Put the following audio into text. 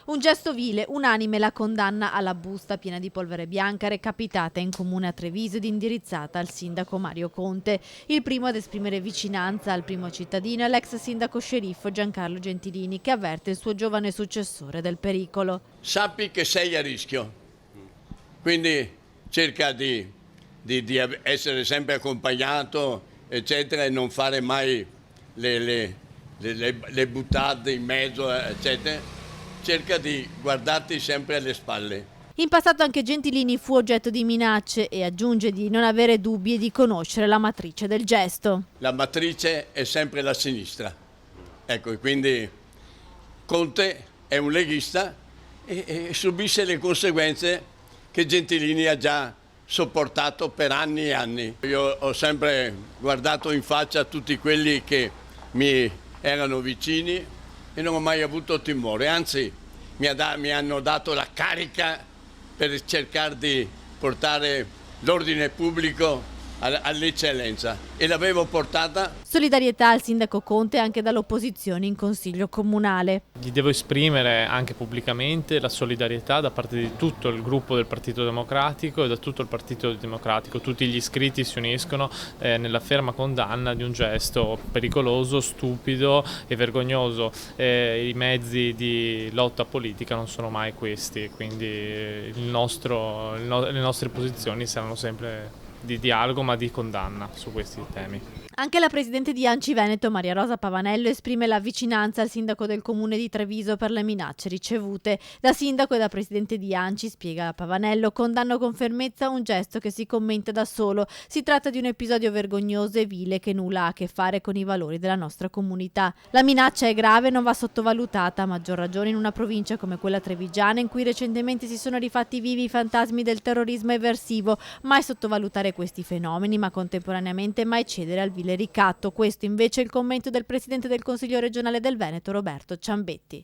Un gesto vile, unanime la condanna alla busta piena di polvere bianca recapitata in comune a Treviso ed indirizzata al sindaco Mario Conte. Il primo ad esprimere vicinanza al primo cittadino è l'ex sindaco sceriffo Giancarlo Gentilini, che avverte il suo giovane successore del pericolo. Sappi che sei a rischio, quindi cerca di essere sempre accompagnato, eccetera, e non fare mai le buttate in mezzo, eccetera. Cerca di guardarti sempre alle spalle. In passato anche Gentilini fu oggetto di minacce e aggiunge di non avere dubbi e di conoscere la matrice del gesto. La matrice è sempre la sinistra. Ecco, e quindi Conte è un leghista e subisce le conseguenze che Gentilini ha già sopportato per anni e anni. Io ho sempre guardato in faccia tutti quelli che mi erano vicini e non ho mai avuto timore, anzi mi hanno dato la carica per cercare di portare l'ordine pubblico all'eccellenza e l'avevo portata. Solidarietà al sindaco Conte anche dall'opposizione in consiglio comunale. Gli devo esprimere anche pubblicamente la solidarietà da parte di tutto il gruppo del Partito Democratico e da tutto il Partito Democratico. Tutti gli iscritti si uniscono nella ferma condanna di un gesto pericoloso, stupido e vergognoso. I mezzi di lotta politica non sono mai questi, quindi le nostre posizioni saranno sempre di dialogo ma di condanna su questi temi. Anche la presidente di ANCI Veneto, Maria Rosa Pavanello, esprime la vicinanza al sindaco del comune di Treviso per le minacce ricevute. Da sindaco e da presidente di ANCI, spiega Pavanello, condanno con fermezza un gesto che si commenta da solo. Si tratta di un episodio vergognoso e vile che nulla ha a che fare con i valori della nostra comunità. La minaccia è grave e non va sottovalutata, a maggior ragione in una provincia come quella trevigiana in cui recentemente si sono rifatti vivi i fantasmi del terrorismo eversivo. Mai sottovalutare questi fenomeni, ma contemporaneamente mai cedere al vile ricatto. Questo invece è il commento del presidente del Consiglio regionale del Veneto, Roberto Ciambetti.